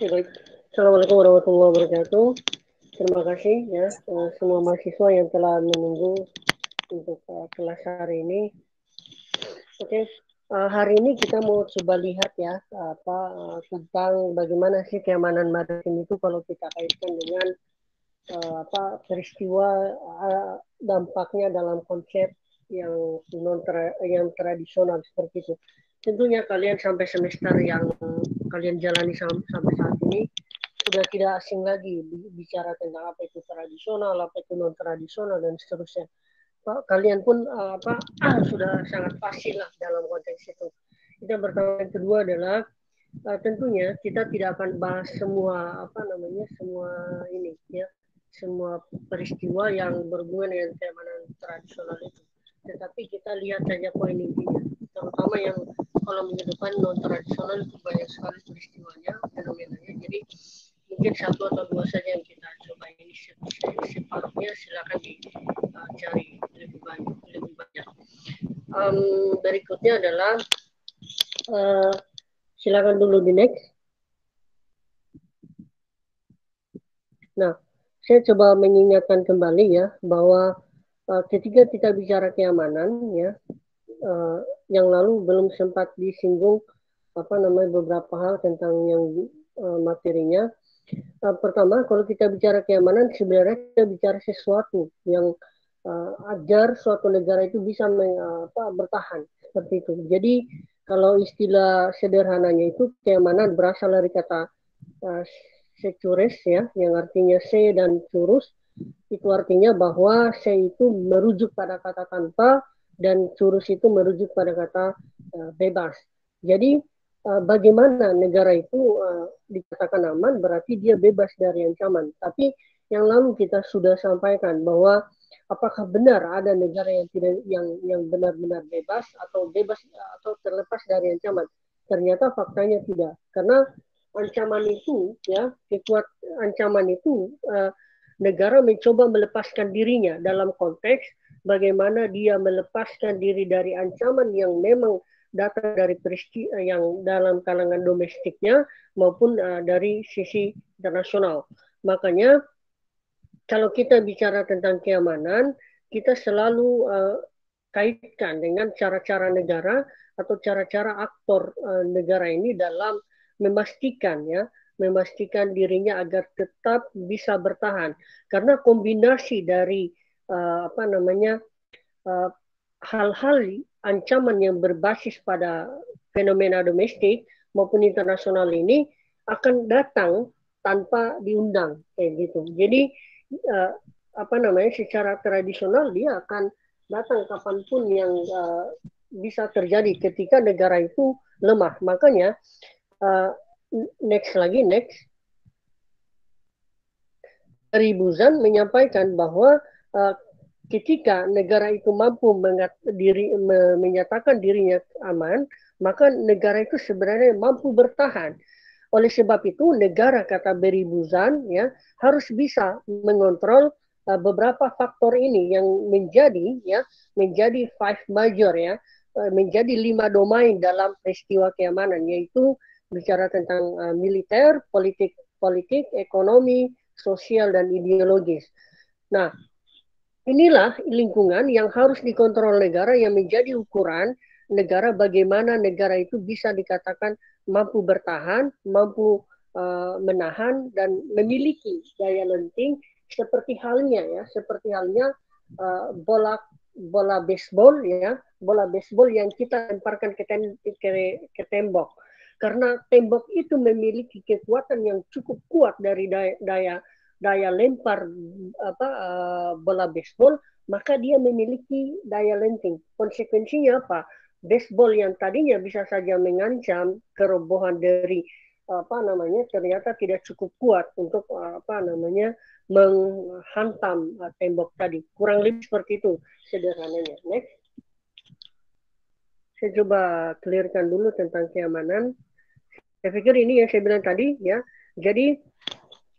Baik. Assalamualaikum warahmatullahi wabarakatuh. Terima kasih ya semua mahasiswa yang telah menunggu untuk kelas hari ini. Oke, hari ini kita mau coba lihat ya tentang bagaimana sih keamanan maritim itu kalau kita kaitkan dengan peristiwa dampaknya dalam konsep yang tradisional seperti itu. Tentunya kalian sampai semester yang kalian jalani sampai saat ini sudah tidak asing lagi bicara tentang apa itu tradisional, apa itu non tradisional dan seterusnya. Kalian pun sudah sangat pasti lah dalam konteks itu. Kita pertama, yang kedua adalah tentunya kita tidak akan bahas semua semua ini ya, semua peristiwa yang berhubungan dengan keamanan tradisional itu. Tetapi kita lihat saja poin intinya, terutama yang kalau minggu depan non tradisional itu banyak sekali peristiwanya, fenomenanya. Jadi mungkin satu atau dua saja yang kita coba ini separuhnya silakan dicari lebih banyak. Berikutnya adalah silakan dulu di next. Nah, saya coba mengingatkan kembali ya bahwa ketika kita bicara keamanan ya, yang lalu belum sempat disinggung beberapa hal tentang yang materinya. Pertama, kalau kita bicara keamanan, sebenarnya kita bicara sesuatu yang agar suatu negara itu bisa bertahan seperti itu. Jadi kalau istilah sederhananya itu keamanan berasal dari kata secures ya, yang artinya se dan curus. Itu artinya bahwa se itu merujuk pada kata tanpa dan curus itu merujuk pada kata bebas. Jadi bagaimana negara itu dikatakan aman berarti dia bebas dari ancaman. Tapi yang lalu kita sudah sampaikan bahwa apakah benar ada negara yang tidak yang benar-benar bebas atau terlepas dari ancaman? Ternyata faktanya tidak. Karena ancaman itu ya, ancaman itu negara mencoba melepaskan dirinya dalam konteks bagaimana dia melepaskan diri dari ancaman yang memang datang dari peristiwa yang dalam kalangan domestiknya maupun dari sisi internasional. Makanya kalau kita bicara tentang keamanan, kita selalu kaitkan dengan cara-cara negara atau cara-cara aktor negara ini dalam memastikan dirinya agar tetap bisa bertahan. Karena kombinasi dari hal-hal ancaman yang berbasis pada fenomena domestik maupun internasional ini akan datang tanpa diundang kayak gitu. Jadi secara tradisional dia akan datang kapanpun yang bisa terjadi ketika negara itu lemah. Makanya next. Dari Buzan menyampaikan bahwa ketika negara itu mampu menyatakan dirinya aman, maka negara itu sebenarnya mampu bertahan. Oleh sebab itu, negara, kata Barry Buzan, ya, harus bisa mengontrol beberapa faktor ini yang menjadi five major ya, menjadi 5 domain dalam peristiwa keamanan, yaitu bicara tentang militer, politik, ekonomi, sosial dan ideologis. Nah, inilah lingkungan yang harus dikontrol negara yang menjadi ukuran negara bagaimana negara itu bisa dikatakan mampu bertahan, mampu menahan dan memiliki daya lenting seperti halnya bola baseball ya, bola baseball yang kita lemparkan ke tembok. Karena tembok itu memiliki kekuatan yang cukup kuat dari daya lempar bola baseball, maka dia memiliki daya lenting. Konsekuensinya apa? Baseball yang tadinya bisa saja mengancam kerobohan dari ternyata tidak cukup kuat untuk menghantam tembok tadi. Kurang lebih seperti itu sederhananya. Next. Saya coba clearkan dulu tentang keamanan. Saya pikir ini yang saya bilang tadi ya. Jadi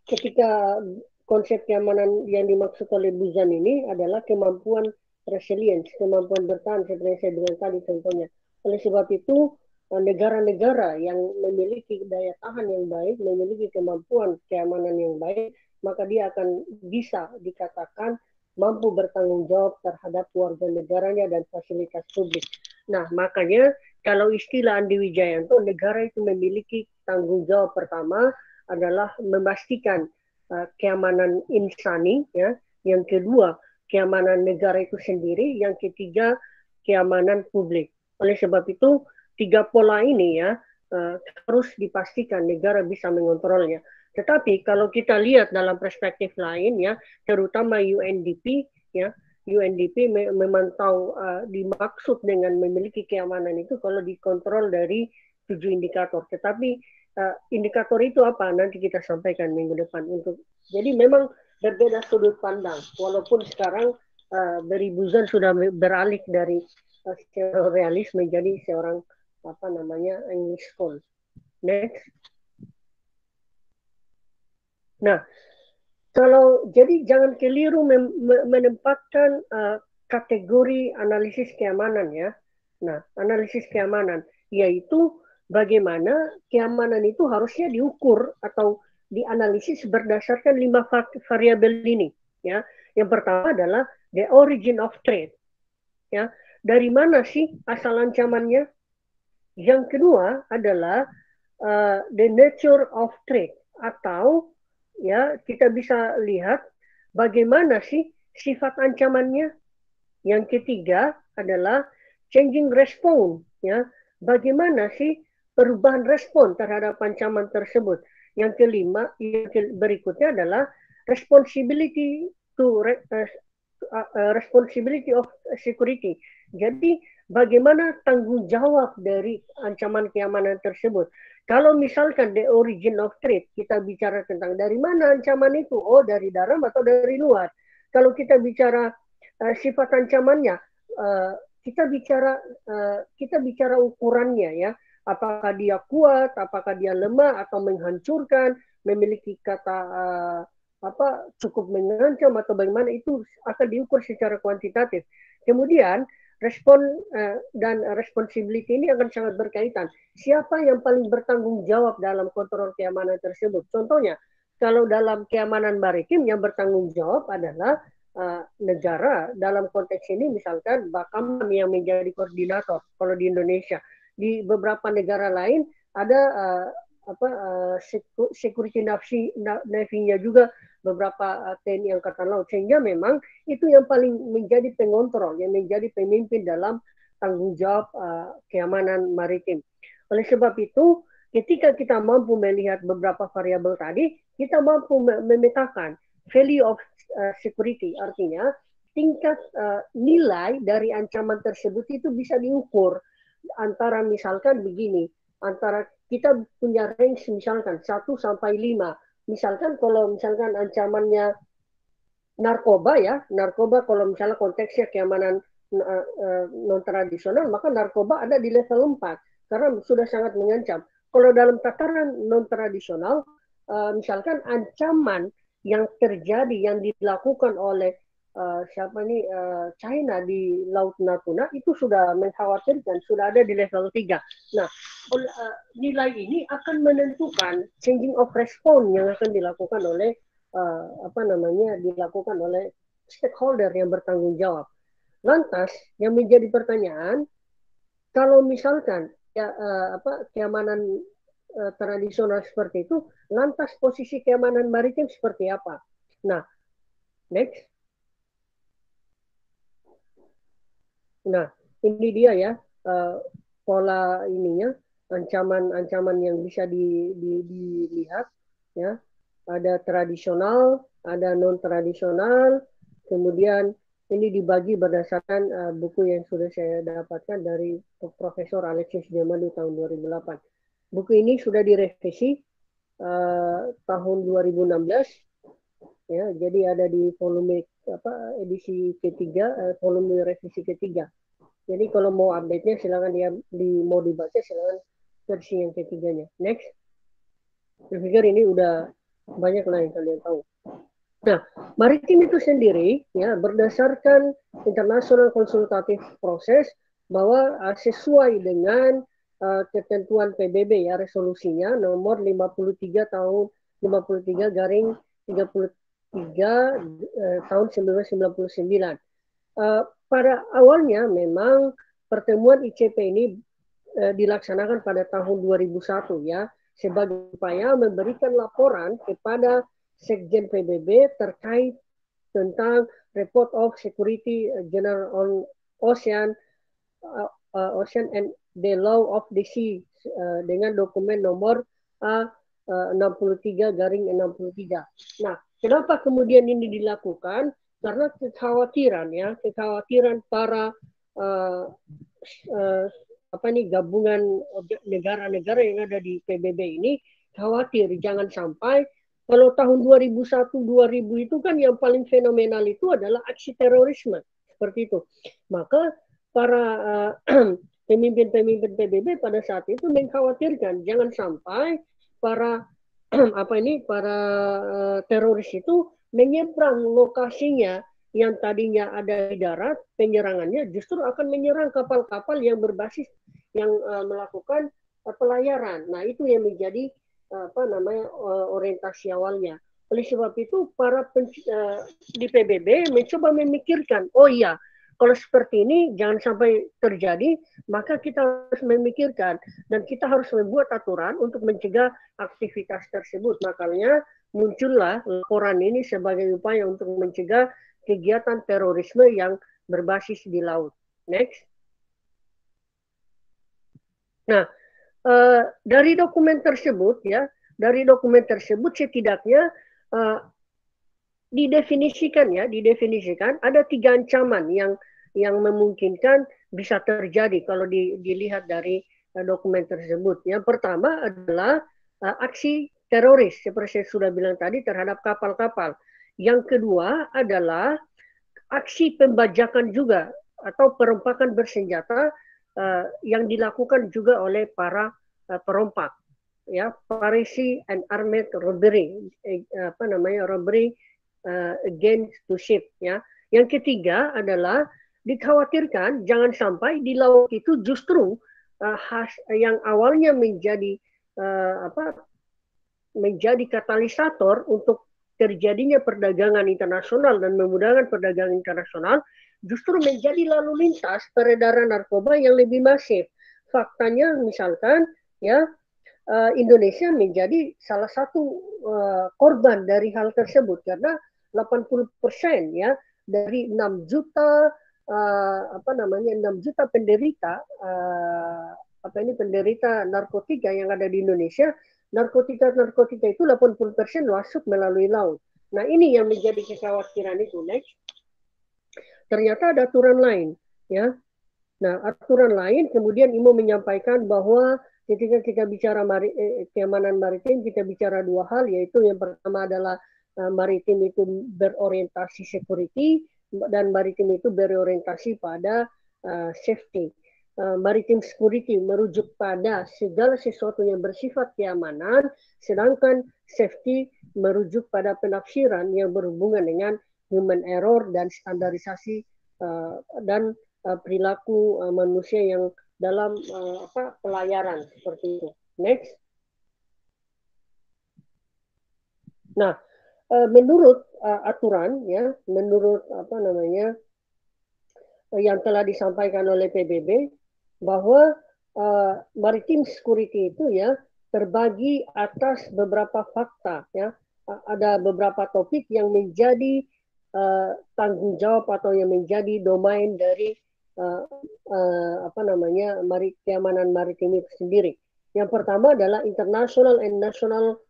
ketika konsep keamanan yang dimaksud oleh Buzan ini adalah kemampuan resilience, kemampuan bertahan seperti yang saya bilang tadi contohnya. Oleh sebab itu negara-negara yang memiliki daya tahan yang baik, memiliki kemampuan keamanan yang baik, maka dia akan bisa dikatakan mampu bertanggung jawab terhadap warga negaranya dan fasilitas publik. Nah, makanya kalau istilah Andi Wijayanto, negara itu memiliki tanggung jawab pertama adalah memastikan keamanan insani, ya. Yang kedua, keamanan negara itu sendiri. Yang ketiga, keamanan publik. Oleh sebab itu, tiga pola ini ya harus dipastikan negara bisa mengontrolnya. Tetapi kalau kita lihat dalam perspektif lain ya, terutama UNDP ya, UNDP memantau dimaksud dengan memiliki keamanan itu kalau dikontrol dari 7 indikator. Tetapi indikator itu apa? Nanti kita sampaikan minggu depan untuk. Jadi memang berbeda sudut pandang. Walaupun sekarang Beribusan sudah beralih dari seorang realis menjadi seorang apa namanya English school. Next. Nah, kalau jadi jangan keliru menempatkan kategori analisis keamanan ya. Nah, analisis keamanan yaitu bagaimana keamanan itu harusnya diukur atau dianalisis berdasarkan 5 variabel ini ya. Yang pertama adalah the origin of threat. Ya, dari mana sih asal ancamannya? Yang kedua adalah the nature of threat atau ya kita bisa lihat bagaimana sih sifat ancamannya. Yang ketiga adalah changing response ya. Bagaimana sih perubahan respon terhadap ancaman tersebut. Yang kelima, yang berikutnya adalah responsibility to responsibility of security. Jadi bagaimana tanggung jawab dari ancaman keamanan tersebut. Kalau misalkan the origin of threat, kita bicara tentang dari mana ancaman itu, oh dari dalam atau dari luar. Kalau kita bicara sifat ancamannya, kita bicara ukurannya ya. Apakah dia kuat, apakah dia lemah atau menghancurkan, memiliki kata cukup mengancam atau bagaimana, itu akan diukur secara kuantitatif. Kemudian respon dan responsibility ini akan sangat berkaitan. Siapa yang paling bertanggung jawab dalam kontrol keamanan tersebut? Contohnya, kalau dalam keamanan maritim yang bertanggung jawab adalah negara. Dalam konteks ini misalkan Bakamla yang menjadi koordinator kalau di Indonesia. Di beberapa negara lain ada security navy-nya juga, beberapa TNI Angkatan Laut, sehingga memang itu yang paling menjadi pengontrol, yang menjadi pemimpin dalam tanggung jawab keamanan maritim. Oleh sebab itu, ketika kita mampu melihat beberapa variabel tadi, kita mampu memetakan value of security, artinya tingkat nilai dari ancaman tersebut itu bisa diukur antara misalkan begini, antara kita punya range misalkan 1 sampai 5. Misalkan kalau misalkan ancamannya narkoba ya, narkoba kalau misalnya konteksnya keamanan non tradisional, maka narkoba ada di level 4 karena sudah sangat mengancam. Kalau dalam tataran non tradisional, misalkan ancaman yang terjadi yang dilakukan oleh China di Laut Natuna itu sudah mengkhawatirkan, sudah ada di level 3. Nah, nilai ini akan menentukan changing of response yang akan dilakukan oleh dilakukan oleh stakeholder yang bertanggung jawab. Lantas yang menjadi pertanyaan, kalau misalkan keamanan tradisional seperti itu, lantas posisi keamanan maritim seperti apa? Nah, next. Nah, ini dia ya pola ininya, ancaman-ancaman yang bisa dilihat ya. Ada tradisional, ada non tradisional, kemudian ini dibagi berdasarkan buku yang sudah saya dapatkan dari Profesor Alexis Jamadu tahun 2008. Buku ini sudah direvisi tahun 2016 ya, jadi ada di volume edisi ketiga, volume revisi ketiga. Jadi kalau mau update-nya silakan mau dibaca, silakan versi yang ketiganya. Next. Saya pikir ini udah banyak lah yang kalian tahu. Nah, maritim itu sendiri ya berdasarkan international consultative process bahwa sesuai dengan ketentuan PBB ya, resolusinya nomor 53 tahun 53 garing 33 tahun 1999. Pada awalnya memang pertemuan ICP ini dilaksanakan pada tahun 2001 ya, sebagai upaya memberikan laporan kepada Sekjen PBB terkait tentang Report of Security General on Ocean and the Law of the Sea dengan dokumen nomor A63 garing 63. Nah, kenapa kemudian ini dilakukan? Karena kekhawatiran para gabungan negara-negara yang ada di PBB ini khawatir jangan sampai kalau tahun 2001-2000 itu kan yang paling fenomenal itu adalah aksi terorisme seperti itu. Maka para pemimpin-pemimpin PBB pada saat itu mengkhawatirkan jangan sampai para teroris itu menyeberang lokasinya yang tadinya ada di darat, penyerangannya justru akan menyerang kapal-kapal yang berbasis yang melakukan pelayaran. Nah, itu yang menjadi orientasi awalnya. Oleh sebab itu para di PBB mencoba memikirkan, oh iya, kalau seperti ini jangan sampai terjadi, maka kita harus memikirkan dan kita harus membuat aturan untuk mencegah aktivitas tersebut. Makanya muncullah laporan ini sebagai upaya untuk mencegah kegiatan terorisme yang berbasis di laut. Next. Nah, dari dokumen tersebut setidaknya didefinisikan ada 3 ancaman yang memungkinkan bisa terjadi kalau dilihat dari dokumen tersebut. Yang pertama adalah aksi teroris seperti saya sudah bilang tadi terhadap kapal-kapal. Yang kedua adalah aksi pembajakan juga atau perompakan bersenjata yang dilakukan juga oleh para perompak, ya, piracy and armed robbery, robbery against the ship, ya. Yang ketiga adalah dikhawatirkan jangan sampai di laut itu justru yang awalnya menjadi menjadi katalisator untuk terjadinya perdagangan internasional dan memudahkan perdagangan internasional justru menjadi lalu lintas peredaran narkoba yang lebih masif. Faktanya misalkan ya Indonesia menjadi salah satu korban dari hal tersebut karena 80% ya dari 6 juta 6 juta penderita penderita narkotika yang ada di Indonesia, narkotika itu 80% masuk melalui laut. Nah, ini yang menjadi kekhawatiran itu. Next. Ternyata ada aturan lain, ya. Nah, aturan lain kemudian IMO menyampaikan bahwa ketika kita bicara keamanan maritim, kita bicara 2 hal, yaitu yang pertama adalah maritim itu berorientasi security dan maritim itu berorientasi pada safety. Maritim security merujuk pada segala sesuatu yang bersifat keamanan, sedangkan safety merujuk pada penafsiran yang berhubungan dengan human error dan standarisasi dan perilaku manusia yang dalam pelayaran seperti itu. Next. Nah, menurut aturan ya, menurut yang telah disampaikan oleh PBB bahwa maritim security itu ya terbagi atas beberapa fakta ya. Ada beberapa topik yang menjadi tanggung jawab atau yang menjadi domain dari keamanan maritim itu sendiri. Yang pertama adalah international and national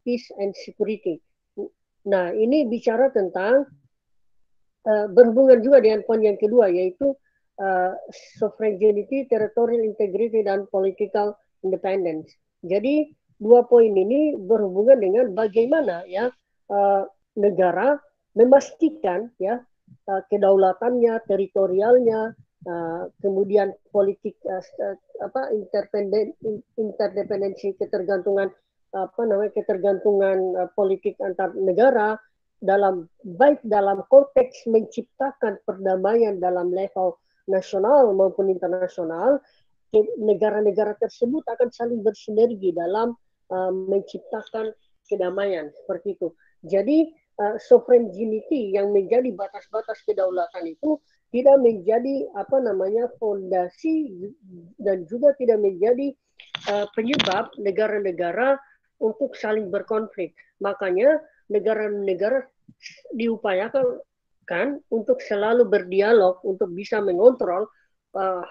peace and security. Nah, ini bicara tentang berhubungan juga dengan poin yang kedua, yaitu sovereignty, territorial integrity, dan political independence. Jadi 2 poin ini berhubungan dengan bagaimana ya negara memastikan ya kedaulatannya, teritorialnya, kemudian politik interdependensi, ketergantungan politik antar negara baik dalam konteks menciptakan perdamaian dalam level nasional maupun internasional, negara-negara tersebut akan saling bersinergi dalam menciptakan kedamaian seperti itu. Jadi sovereignty yang menjadi batas-batas kedaulatan itu tidak menjadi fondasi dan juga tidak menjadi penyebab negara-negara untuk saling berkonflik. Makanya negara-negara diupayakan untuk selalu berdialog untuk bisa mengontrol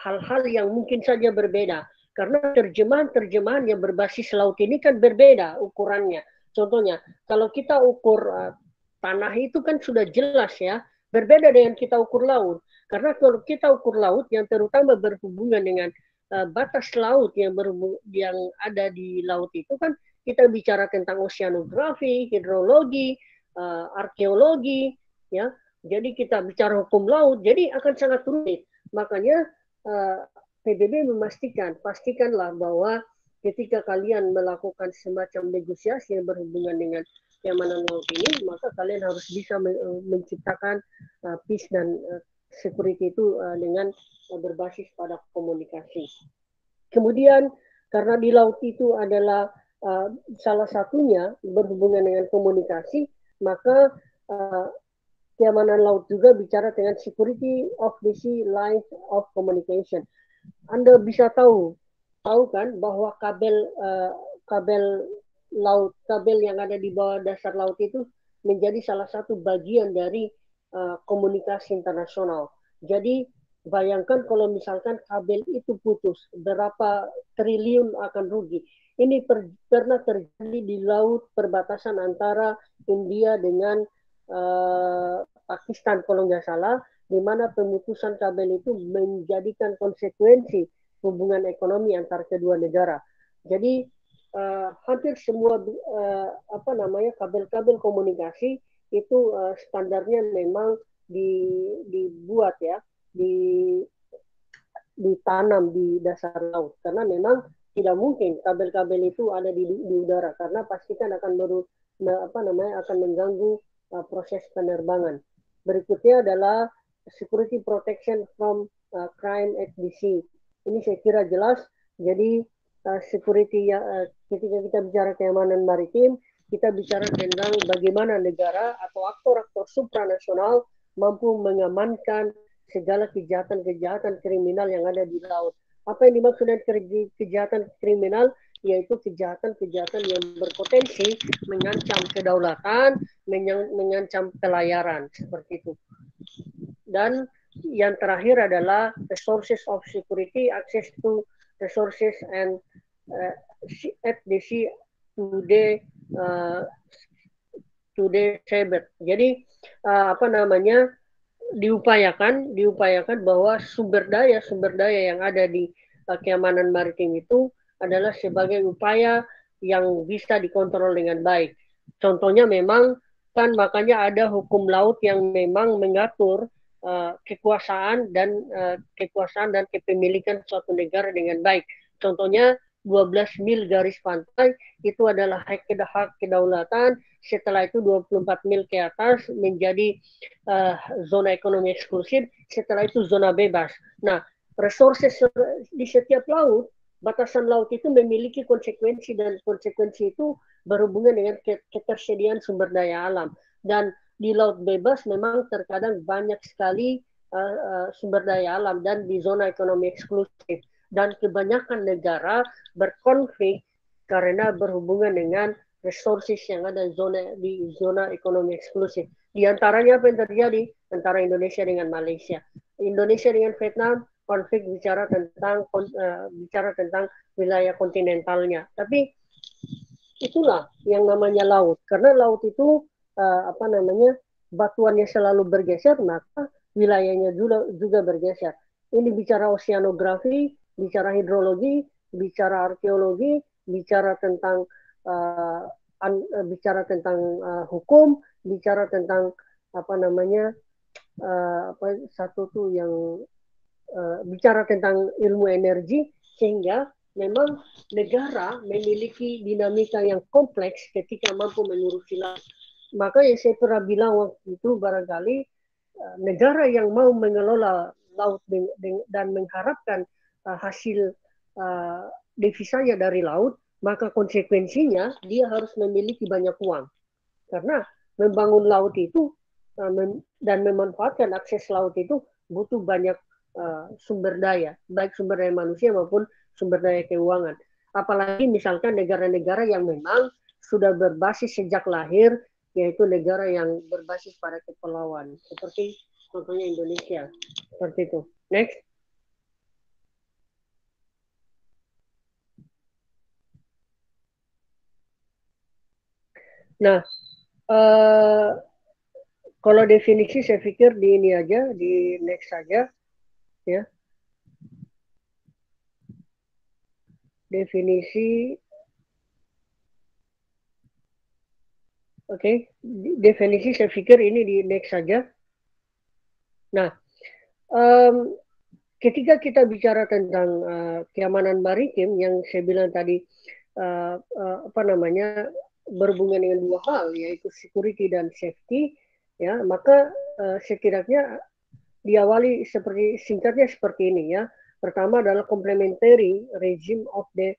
hal-hal yang mungkin saja berbeda. Karena terjemahan-terjemahan yang berbasis laut ini kan berbeda ukurannya. Contohnya, kalau kita ukur tanah itu kan sudah jelas ya, berbeda dengan kita ukur laut. Karena kalau kita ukur laut yang terutama berhubungan dengan batas laut yang ada di laut itu kan kita bicara tentang oceanografi, hidrologi, arkeologi, ya. Jadi kita bicara hukum laut, jadi akan sangat rumit. Makanya PBB pastikanlah bahwa ketika kalian melakukan semacam negosiasi yang berhubungan dengan keamanan laut ini, maka kalian harus bisa menciptakan peace dan security itu dengan berbasis pada komunikasi. Kemudian karena di laut itu adalah salah satunya berhubungan dengan komunikasi, maka keamanan laut juga bicara dengan security of the sea lines of communication. Anda bisa tahu kan bahwa kabel laut, kabel yang ada di bawah dasar laut itu menjadi salah satu bagian dari komunikasi internasional. Jadi bayangkan kalau misalkan kabel itu putus, berapa triliun akan rugi. Ini pernah terjadi di laut perbatasan antara India dengan Pakistan kalau nggak salah, di mana pemutusan kabel itu menjadikan konsekuensi hubungan ekonomi antar kedua negara. Jadi hampir semua kabel-kabel komunikasi itu standarnya memang dibuat ya, ditanam di dasar laut karena memang tidak mungkin kabel-kabel itu ada di udara karena pastikan akan akan mengganggu proses penerbangan. Berikutnya adalah security protection from crime at the sea. Ini saya kira jelas. Jadi security ketika kita bicara keamanan maritim, kita bicara tentang bagaimana negara atau aktor-aktor supranasional mampu mengamankan segala kejahatan-kejahatan kriminal yang ada di laut. Apa yang dimaksud dengan kejahatan kriminal? Yaitu kejahatan-kejahatan yang berpotensi mengancam kedaulatan, mengancam pelayaran seperti itu. Dan yang terakhir adalah resources of security, access to resources and at the sea today cyber. Jadi diupayakan bahwa sumber daya yang ada di keamanan maritim itu adalah sebagai upaya yang bisa dikontrol dengan baik. Contohnya memang kan makanya ada hukum laut yang memang mengatur kekuasaan dan kepemilikan suatu negara dengan baik. Contohnya 12 mil garis pantai itu adalah hak kedaulatan, setelah itu 24 mil ke atas menjadi zona ekonomi eksklusif, setelah itu zona bebas. Nah, resources di setiap laut, batasan laut itu memiliki konsekuensi dan konsekuensi itu berhubungan dengan ketersediaan sumber daya alam. Dan di laut bebas memang terkadang banyak sekali sumber daya alam dan di zona ekonomi eksklusif. Dan kebanyakan negara berkonflik karena berhubungan dengan resources yang ada di zona ekonomi eksklusif. Di antaranya apa yang terjadi antara Indonesia dengan Malaysia. Indonesia dengan Vietnam konflik bicara tentang wilayah kontinentalnya. Tapi itulah yang namanya laut. Karena laut itu batuannya selalu bergeser, maka wilayahnya juga bergeser. Ini bicara oceanografi, bicara hidrologi, bicara arkeologi, bicara tentang hukum, bicara tentang bicara tentang ilmu energi, sehingga memang negara memiliki dinamika yang kompleks ketika mampu mengurusi laut. Maka yang saya pernah bilang waktu itu barangkali negara yang mau mengelola laut dan mengharapkan hasil devisanya dari laut, maka konsekuensinya dia harus memiliki banyak uang. Karena membangun laut itu dan memanfaatkan akses laut itu butuh banyak sumber daya, baik sumber daya manusia maupun sumber daya keuangan. Apalagi misalkan negara-negara yang memang sudah berbasis sejak lahir, yaitu negara yang berbasis pada kepulauan, seperti contohnya Indonesia. Seperti itu. Next. Nah, kalau definisi saya pikir di ini aja, di next saja, ya. Definisi, oke, definisi saya pikir ini di next saja. Nah, ketika kita bicara tentang keamanan maritim yang saya bilang tadi, berhubungan dengan dua hal, yaitu security dan safety, ya, maka setidaknya diawali singkatnya seperti ini, ya. Pertama adalah complementary regime of the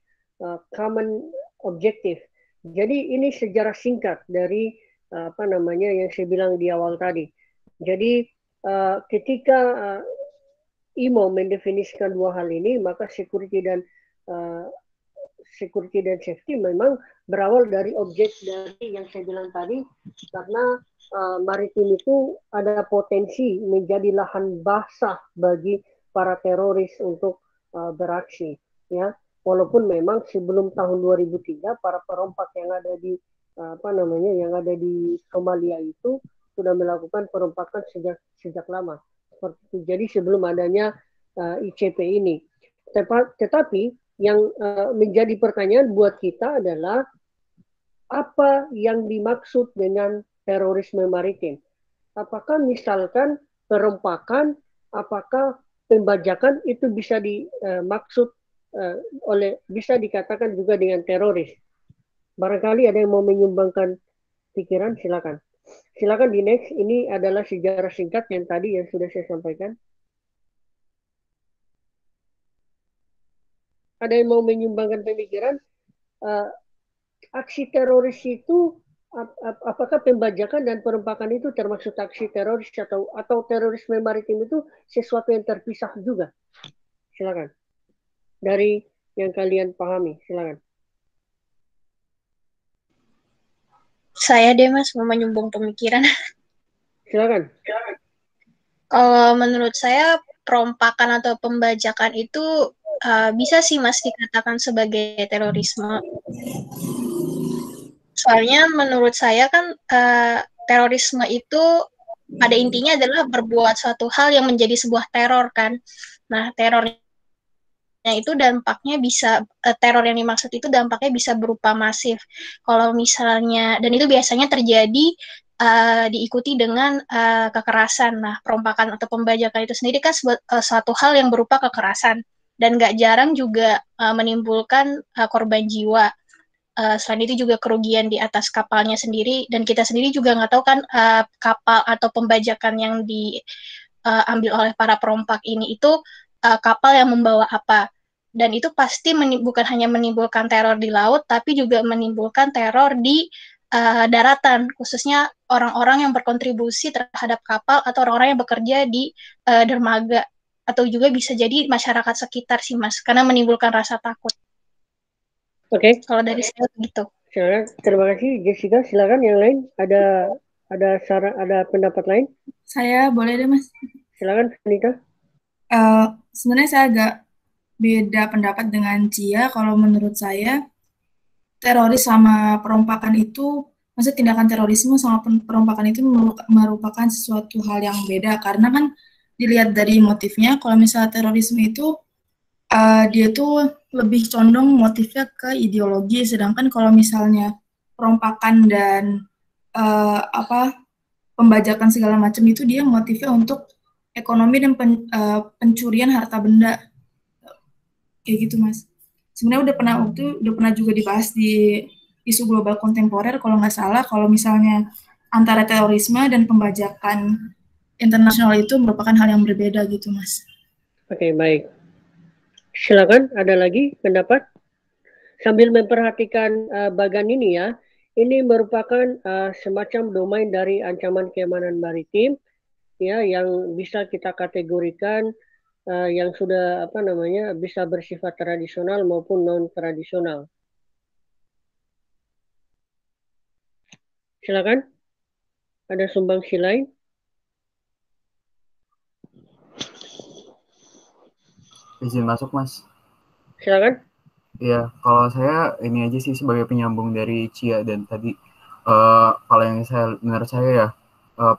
common objective. Jadi ini sejarah singkat dari yang saya bilang di awal tadi. Jadi ketika IMO mendefinisikan dua hal ini, maka security dan safety memang berawal dari objek dari yang saya bilang tadi, karena maritim itu ada potensi menjadi lahan basah bagi para teroris untuk beraksi, ya. Walaupun memang sebelum tahun 2003 para perompak yang ada di Somalia itu sudah melakukan perompakan sejak lama. Jadi sebelum adanya ICP ini. Tetapi yang menjadi pertanyaan buat kita adalah apa yang dimaksud dengan terorisme maritim? Apakah misalkan perompakan, apakah pembajakan itu bisa dimaksud bisa dikatakan juga dengan teroris? Barangkali ada yang mau menyumbangkan pikiran, silakan. Silakan di next. Ini adalah sejarah singkat yang tadi yang sudah saya sampaikan. Ada yang mau menyumbangkan pemikiran? Aksi teroris itu, apakah pembajakan dan perompakan itu termasuk aksi teroris atau terorisme maritim itu sesuatu yang terpisah juga? Silakan. Dari yang kalian pahami, silakan. Saya deh Mas mau menyumbang pemikiran. Silakan. Menurut saya perompakan atau pembajakan itu bisa sih Mas dikatakan sebagai terorisme. Soalnya menurut saya kan terorisme itu pada intinya adalah berbuat suatu hal yang menjadi sebuah teror kan. Nah, terornya itu dampaknya bisa, teror yang dimaksud itu dampaknya bisa berupa masif. Kalau misalnya, dan itu biasanya terjadi diikuti dengan kekerasan. Nah, perompakan atau pembajakan itu sendiri kan suatu hal yang berupa kekerasan dan nggak jarang juga menimbulkan korban jiwa. Selain itu juga kerugian di atas kapalnya sendiri, dan kita sendiri juga nggak tahu kan kapal atau pembajakan yang diambil oleh para perompak ini itu kapal yang membawa apa. Dan itu pasti bukan hanya menimbulkan teror di laut, tapi juga menimbulkan teror di daratan, khususnya orang-orang yang berkontribusi terhadap kapal atau orang-orang yang bekerja di dermaga, atau juga bisa jadi masyarakat sekitar sih Mas, karena menimbulkan rasa takut. Oke. Kalau dari saya gitu. Silakan. Terima kasih Jessica. Silakan yang lain. Ada pendapat lain? Saya boleh deh Mas. Silakan Anita. Sebenarnya saya agak beda pendapat dengan Cia. Kalau menurut saya teroris sama perompakan itu, maksud tindakan terorisme sama perompakan itu merupakan sesuatu hal yang beda, karena kan dilihat dari motifnya. Kalau misalnya terorisme itu dia tuh lebih condong motifnya ke ideologi, sedangkan kalau misalnya perompakan dan pembajakan segala macam itu dia motifnya untuk ekonomi dan pencurian harta benda, kayak gitu Mas. Sebenarnya udah pernah juga dibahas di isu global kontemporer kalau nggak salah, kalau misalnya antara terorisme dan pembajakan internasional itu merupakan hal yang berbeda gitu Mas. Oke, baik. Silakan, ada lagi pendapat? Sambil memperhatikan bagan ini ya, ini merupakan semacam domain dari ancaman keamanan maritim ya yang bisa kita kategorikan yang sudah bisa bersifat tradisional maupun non tradisional. Silakan, ada sumbangsi lain? Izin masuk, Mas. Silakan. Ya, kalau saya ini aja sih sebagai penyambung dari Cia dan tadi, kalau yang menurut saya ya,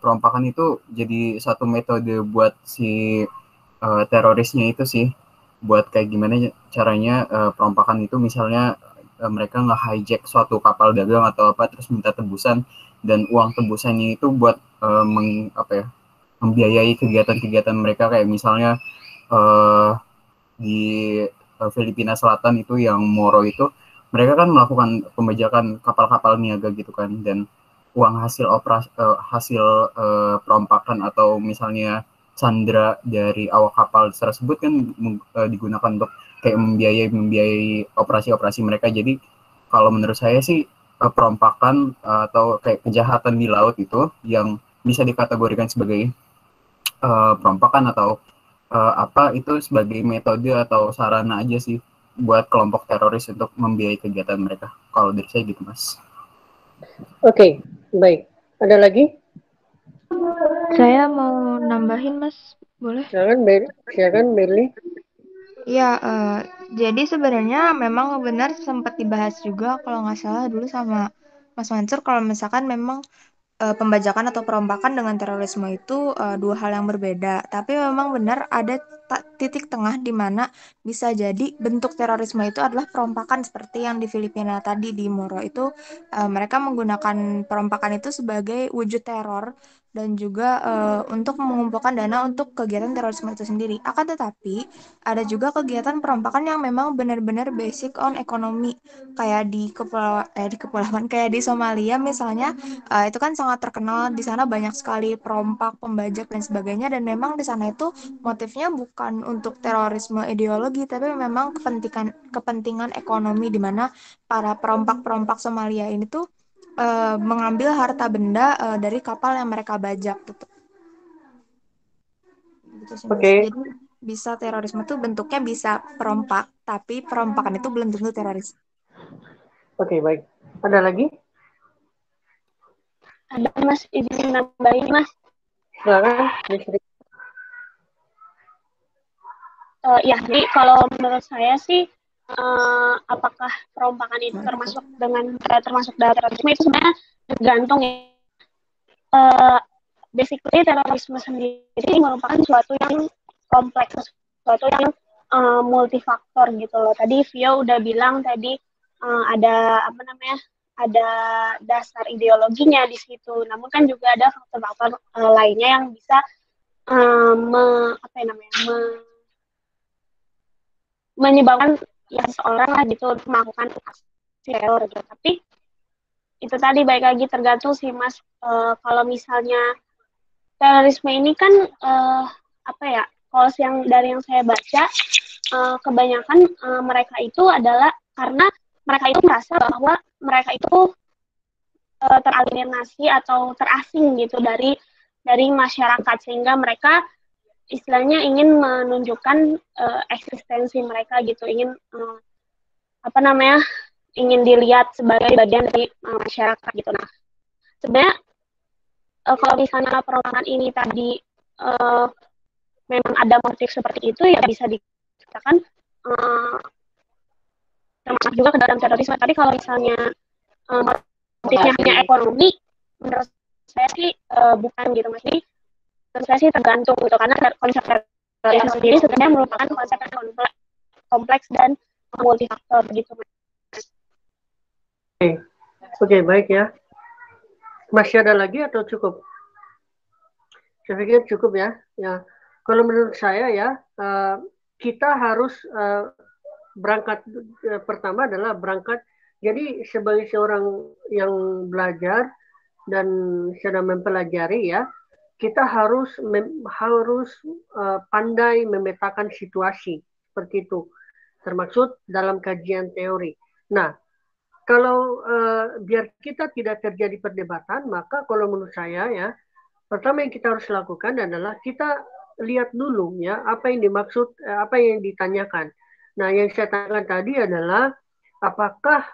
perompakan itu jadi satu metode buat si terorisnya itu sih, buat kayak gimana caranya perompakan itu misalnya mereka nge-hijack suatu kapal dagang atau apa terus minta tebusan dan uang tebusannya itu buat membiayai kegiatan-kegiatan mereka kayak misalnya uh, di Filipina Selatan itu yang Moro itu mereka kan melakukan pembajakan kapal-kapal niaga gitu kan dan uang hasil perompakan atau misalnya sandera dari awak kapal tersebut kan digunakan untuk kayak membiayai operasi-operasi mereka. Jadi kalau menurut saya sih perompakan atau kayak kejahatan di laut itu yang bisa dikategorikan sebagai perompakan atau itu sebagai metode atau sarana aja sih buat kelompok teroris untuk membiayai kegiatan mereka. Kalau dari saya gitu, Mas. Oke, baik. Ada lagi? Saya mau nambahin, Mas. Boleh? Silakan, Berli. Ya, jadi sebenarnya memang benar sempat dibahas juga kalau nggak salah dulu sama Mas Mansur kalau misalkan memang pembajakan atau perompakan dengan terorisme itu dua hal yang berbeda. Tapi memang benar ada titik tengah di mana bisa jadi bentuk terorisme itu adalah perompakan seperti yang di Filipina tadi di Moro itu mereka menggunakan perompakan itu sebagai wujud teror dan juga untuk mengumpulkan dana untuk kegiatan terorisme itu sendiri. Akan tetapi ada juga kegiatan perompakan yang memang benar-benar basic on ekonomi kayak di kepulauan kayak di Somalia misalnya. Itu kan sangat terkenal di sana banyak sekali perompak, pembajak dan sebagainya dan memang di sana itu motifnya bukan untuk terorisme ideologi tapi memang kepentingan ekonomi di mana para perompak-perompak Somalia ini tuh mengambil harta benda dari kapal yang mereka bajak gitu. Gitu sih, Mas. Oke. Jadi bisa terorisme tuh bentuknya bisa perompak, tapi perompakan itu belum tentu teroris. Oke, baik. Ada lagi? Ada, Mas, izin nambahin, Mas. Silakan. Ya, jadi kalau menurut saya sih apakah perompakan itu termasuk dalam terorisme itu sebenarnya tergantung ya. Basically terorisme sendiri merupakan sesuatu yang kompleks, sesuatu yang multifaktor gitu loh. Tadi Vio udah bilang tadi ada ada dasar ideologinya di situ. Namun kan juga ada faktor-faktor lainnya yang bisa menyebabkan ya seseorang lah gitu melakukan aksi teror gitu. Tapi itu tadi baik lagi tergantung sih Mas. Kalau misalnya terorisme ini kan kalau dari yang saya baca kebanyakan mereka itu adalah karena mereka itu merasa bahwa mereka itu teralienasi atau terasing gitu dari masyarakat sehingga mereka istilahnya ingin menunjukkan eksistensi mereka gitu, ingin ingin dilihat sebagai bagian dari masyarakat gitu. Nah, sebenarnya kalau misalnya perorangan ini tadi memang ada motif seperti itu ya bisa dikatakan termasuk juga ke dalam terorisme. Tapi kalau misalnya motifnya hanya ekonomi, menurut saya sih bukan gitu Mas. Jadi menurut saya sih tergantung gitu karena konsep terorisme sendiri sebenarnya merupakan konsep yang kompleks dan multifaktor gitu. Oke, baik ya. Masih ada lagi atau cukup? Saya pikir cukup ya. Ya, kalau menurut saya ya kita harus berangkat pertama adalah berangkat. Jadi sebagai seorang yang belajar dan sedang mempelajari ya, kita harus pandai memetakan situasi seperti itu. termaksud dalam kajian teori. Nah, kalau biar kita tidak terjadi perdebatan, maka kalau menurut saya ya, pertama yang kita harus lakukan adalah kita lihat dulu ya apa yang dimaksud, apa yang ditanyakan. Nah, yang saya tanyakan tadi adalah apakah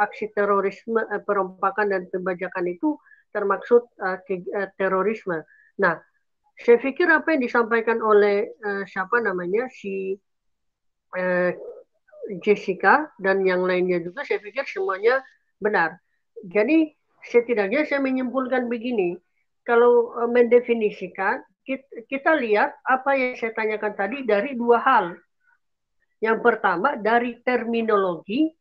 aksi terorisme, perompakan dan pembajakan itu termaksud terorisme. Nah, saya pikir apa yang disampaikan oleh siapa namanya si Jessica dan yang lainnya juga, saya pikir semuanya benar. Jadi setidaknya saya menyimpulkan begini, kalau mendefinisikan, kita lihat apa yang saya tanyakan tadi dari dua hal. Yang pertama dari terminologi,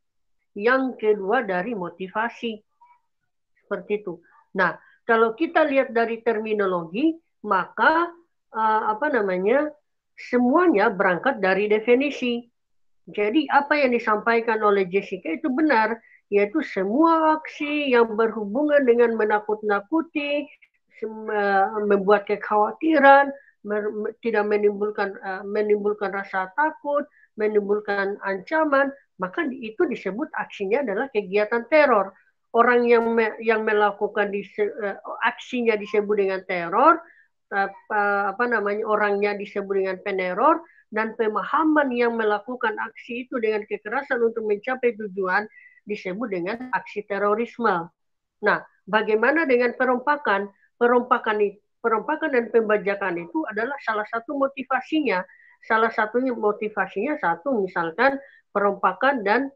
yang kedua dari motivasi. Seperti itu. Nah, kalau kita lihat dari terminologi, maka semuanya berangkat dari definisi. Jadi apa yang disampaikan oleh Jessica itu benar, yaitu semua aksi yang berhubungan dengan menakut-nakuti, membuat kekhawatiran, tidak menimbulkan rasa takut, menimbulkan ancaman, maka itu disebut aksinya adalah kegiatan teror. Orang yang melakukan aksinya disebut dengan teror, orangnya disebut dengan peneror, dan pemahaman yang melakukan aksi itu dengan kekerasan untuk mencapai tujuan disebut dengan aksi terorisme. Nah, bagaimana dengan perompakan? Perompakan dan pembajakan itu adalah salah satu motivasinya. Salah satunya motivasinya misalkan perompakan dan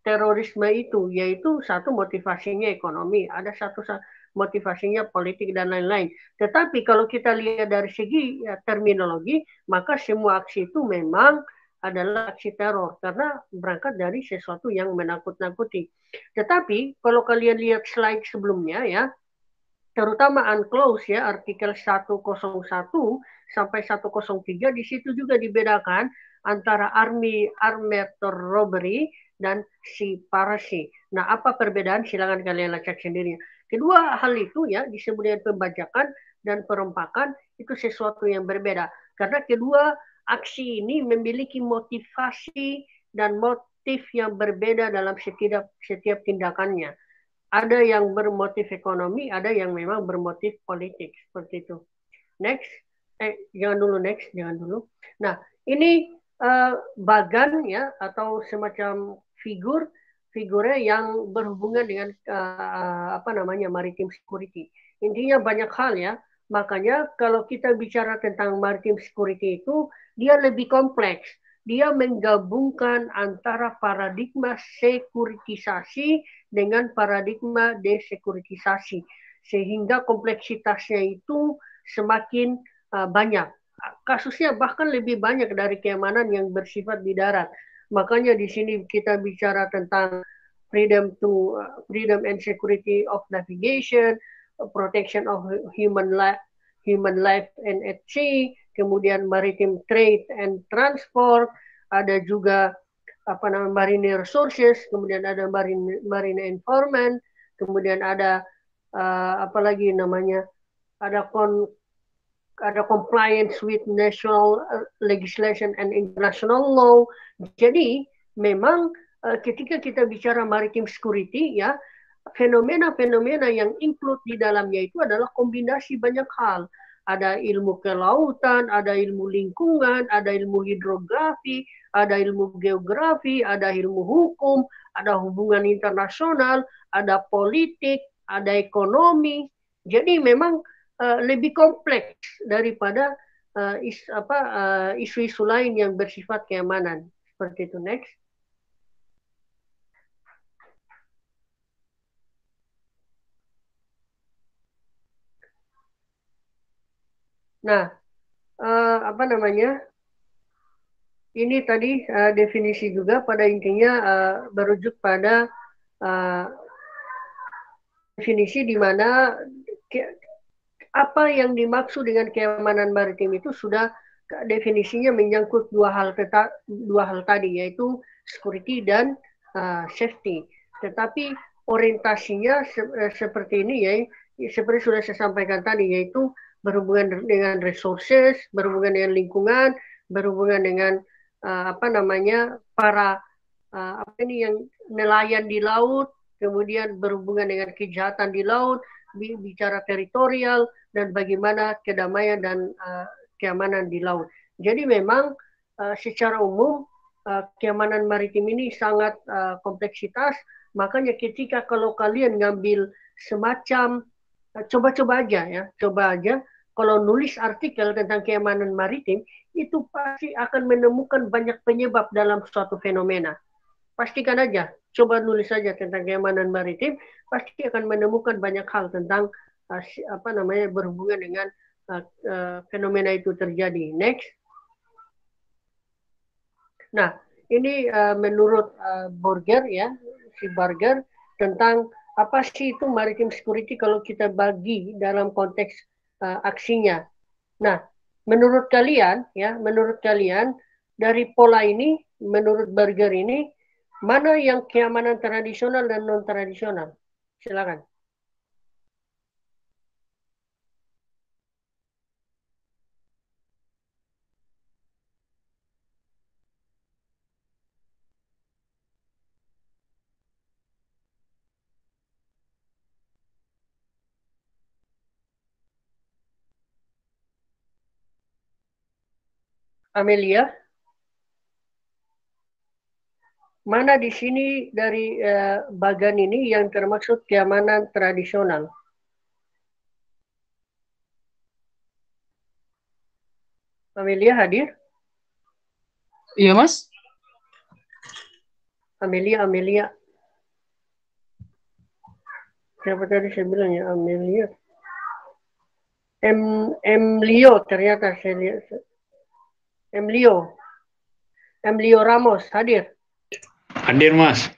terorisme itu, yaitu satu motivasinya ekonomi, ada satu motivasinya politik dan lain-lain. Tetapi kalau kita lihat dari segi terminologi, maka semua aksi itu memang adalah aksi teror karena berangkat dari sesuatu yang menakut-nakuti. Tetapi kalau kalian lihat slide sebelumnya ya, terutama UNCLOS ya, artikel 101 sampai 103, di situ juga dibedakan antara armed robbery dan piracy. Nah, apa perbedaan? Silakan kalian cek sendiri. Kedua hal itu ya disebut dengan pembajakan dan perompakan itu sesuatu yang berbeda. Karena kedua aksi ini memiliki motivasi dan motif yang berbeda dalam setiap tindakannya. Ada yang bermotif ekonomi, ada yang memang bermotif politik. Seperti itu. Next. Jangan dulu. Nah, ini bagan ya atau semacam figurnya yang berhubungan dengan maritim security. Intinya banyak hal ya. Makanya kalau kita bicara tentang maritim security itu dia lebih kompleks. Dia menggabungkan antara paradigma sekuritisasi dengan paradigma desekuritisasi. Sehingga kompleksitasnya itu semakin banyak. Kasusnya bahkan lebih banyak dari keamanan yang bersifat di darat. Makanya di sini kita bicara tentang freedom and security of navigation, protection of human life and at sea, kemudian maritime trade and transport, ada juga marine resources, kemudian ada marine environment, kemudian ada ada compliance with national legislation and international law. Jadi memang ketika kita bicara maritime security ya, fenomena-fenomena yang include di dalamnya itu adalah kombinasi banyak hal. Ada ilmu kelautan, ada ilmu lingkungan, ada ilmu hidrografi, ada ilmu geografi, ada ilmu hukum, ada hubungan internasional, ada politik, ada ekonomi. Jadi memang lebih kompleks daripada isu-isu lain yang bersifat keamanan. Seperti itu. Next. Nah, ini tadi definisi juga pada intinya merujuk pada definisi di mana apa yang dimaksud dengan keamanan maritim itu sudah definisinya menyangkut dua hal tadi, yaitu security dan safety. Tetapi orientasinya seperti ini ya, seperti sudah saya sampaikan tadi, yaitu berhubungan dengan resources, berhubungan dengan lingkungan, berhubungan dengan para yang nelayan di laut, kemudian berhubungan dengan kejahatan di laut, bicara teritorial, dan bagaimana kedamaian dan keamanan di laut. Jadi memang secara umum keamanan maritim ini sangat kompleksitas, makanya ketika kalau kalian ngambil semacam coba aja kalau nulis artikel tentang keamanan maritim, itu pasti akan menemukan banyak penyebab dalam suatu fenomena. Pastikan aja, coba nulis saja tentang keamanan maritim, pasti akan menemukan banyak hal tentang berhubungan dengan fenomena itu terjadi. Next. Nah, ini menurut Burger ya, si Burger, tentang apa sih itu maritime security kalau kita bagi dalam konteks aksinya. Nah, menurut kalian dari pola ini, menurut Burger ini, mana yang keamanan tradisional dan non tradisional? Silakan. Amelia, mana di sini dari bagan ini yang termaksud keamanan tradisional? Amelia hadir? Iya, Mas. Amelia. Siapa tadi saya bilang ya, Amelia? Leo ternyata saya lihat. Leo Ramos hadir? Hadir, Mas.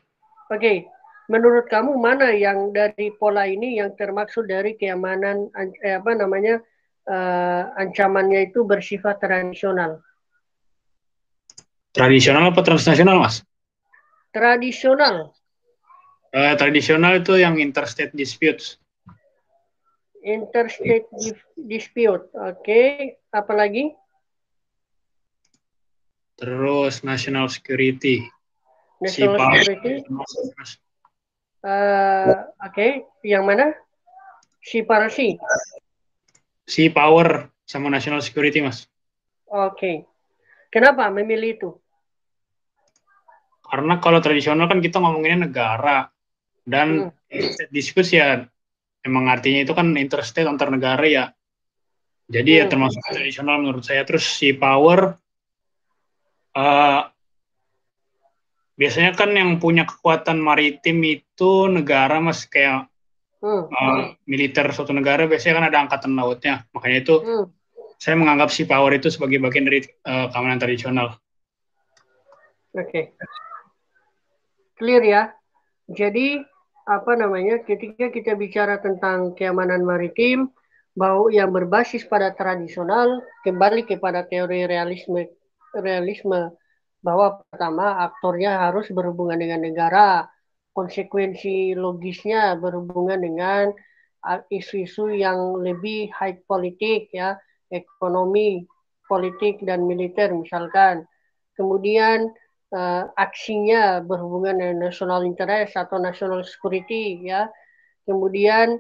Oke. Menurut kamu mana yang dari pola ini yang termaksud dari keamanan ancamannya itu bersifat tradisional? Tradisional apa transnasional, Mas? Tradisional. Tradisional itu yang interstate disputes. Interstate dispute. Oke. Apa lagi? Terus national security. National security. Oke. Yang mana? Sea power sama national security, Mas. Oke. Kenapa memilih itu? Karena kalau tradisional kan kita ngomonginnya negara. Dan dispute ya emang artinya itu kan interstate antar negara ya. Jadi ya termasuk tradisional menurut saya. Terus sea power biasanya kan yang punya kekuatan maritim itu negara, Mas, kayak militer suatu negara biasanya kan ada angkatan lautnya. Makanya itu saya menganggap sea power itu sebagai bagian dari keamanan tradisional. Oke. Clear ya. Jadi ketika kita bicara tentang keamanan maritim, bahwa yang berbasis pada tradisional, kembali kepada teori realisme bahwa pertama aktornya harus berhubungan dengan negara, konsekuensi logisnya berhubungan dengan isu-isu yang lebih high politik ya, ekonomi, politik dan militer misalkan. Kemudian aksinya berhubungan dengan national interest atau national security ya. Kemudian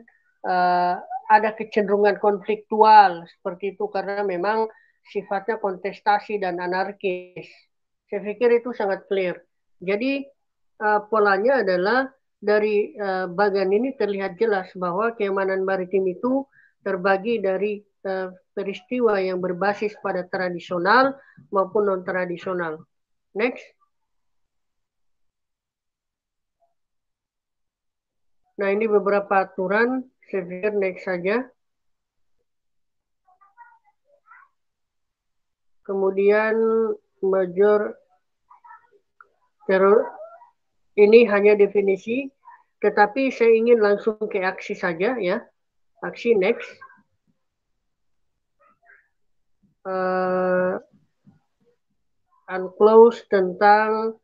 ada kecenderungan konfliktual seperti itu karena memang sifatnya kontestasi dan anarkis. Saya pikir itu sangat clear. Jadi polanya adalah dari bagian ini terlihat jelas bahwa keamanan maritim itu terbagi dari peristiwa yang berbasis pada tradisional maupun non-tradisional. Next. Nah, ini beberapa aturan. Saya pikir next saja. Kemudian major teror. Ini hanya definisi. Tetapi saya ingin langsung ke aksi saja ya. Aksi next. Unclose tentang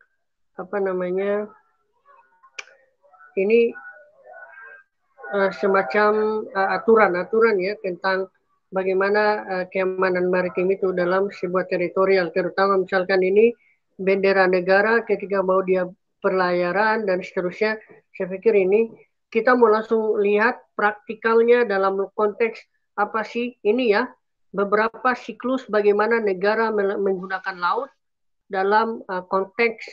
ini semacam aturan ya tentang bagaimana keamanan maritim itu dalam sebuah teritorial, terutama misalkan ini bendera negara ketika mau dia pelayaran dan seterusnya. Saya pikir ini kita mau langsung lihat praktikalnya dalam konteks apa sih ini ya, beberapa siklus bagaimana negara menggunakan laut dalam konteks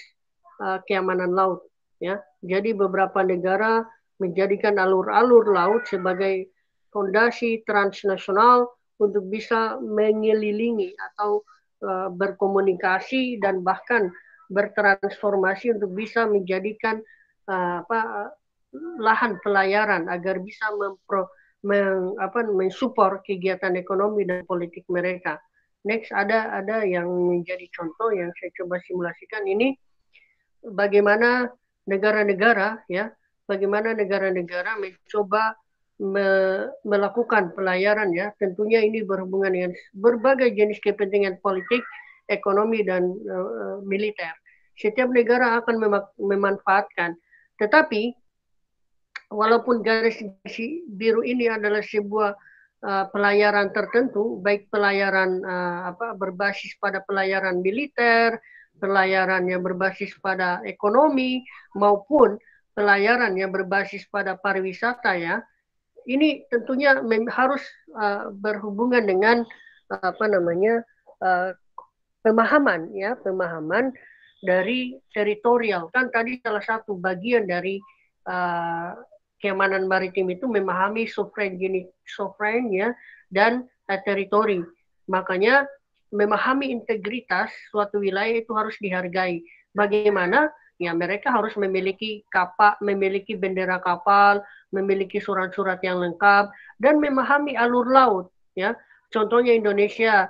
keamanan laut ya. Jadi beberapa negara menjadikan alur-alur laut sebagai fondasi transnasional untuk bisa mengelilingi atau berkomunikasi dan bahkan bertransformasi untuk bisa menjadikan lahan pelayaran agar bisa mensupport kegiatan ekonomi dan politik mereka. Next ada yang menjadi contoh yang saya coba simulasikan ini bagaimana negara-negara ya, bagaimana negara-negara mencoba melakukan pelayaran ya, tentunya ini berhubungan dengan berbagai jenis kepentingan politik, ekonomi dan militer. Setiap negara akan memanfaatkan, tetapi walaupun garis biru ini adalah sebuah pelayaran tertentu, baik pelayaran berbasis pada pelayaran militer, pelayaran yang berbasis pada ekonomi maupun pelayaran yang berbasis pada pariwisata ya. Ini tentunya harus berhubungan dengan pemahaman ya, pemahaman dari teritorial. Kan tadi salah satu bagian dari keamanan maritim itu memahami sovereign ya dan teritori. Makanya memahami integritas suatu wilayah itu harus dihargai. Bagaimana? Ya mereka harus memiliki kapal, memiliki bendera kapal, memiliki surat-surat yang lengkap dan memahami alur laut. Ya, contohnya Indonesia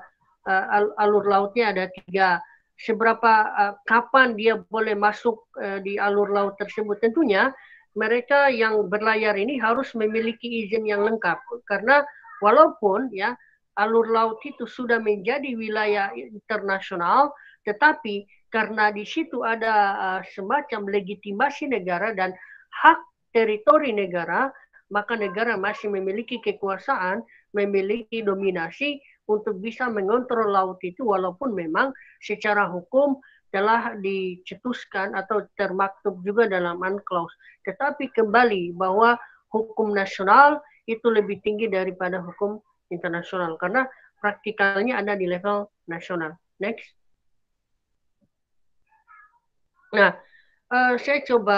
alur lautnya ada 3. Seberapa kapan dia boleh masuk di alur laut tersebut? Tentunya mereka yang berlayar ini harus memiliki izin yang lengkap karena walaupun ya alur laut itu sudah menjadi wilayah internasional, tetapi karena di situ ada semacam legitimasi negara dan hak teritori negara, maka negara masih memiliki kekuasaan, memiliki dominasi untuk bisa mengontrol laut itu walaupun memang secara hukum telah dicetuskan atau termaktub juga dalam UNCLOS. Tetapi kembali bahwa hukum nasional itu lebih tinggi daripada hukum internasional karena praktikalnya ada di level nasional. Next. Nah, saya coba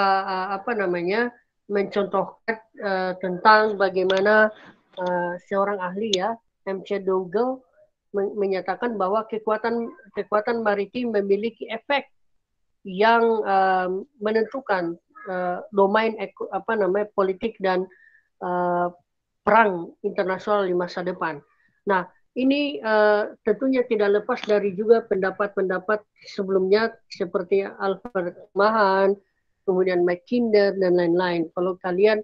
mencontohkan tentang bagaimana seorang ahli ya, M.C. Dougall menyatakan bahwa kekuatan maritim memiliki efek yang menentukan domain politik dan perang internasional di masa depan. Nah, ini tentunya tidak lepas dari juga pendapat-pendapat sebelumnya seperti Alfred Mahan, kemudian Mackinder dan lain-lain. Kalau kalian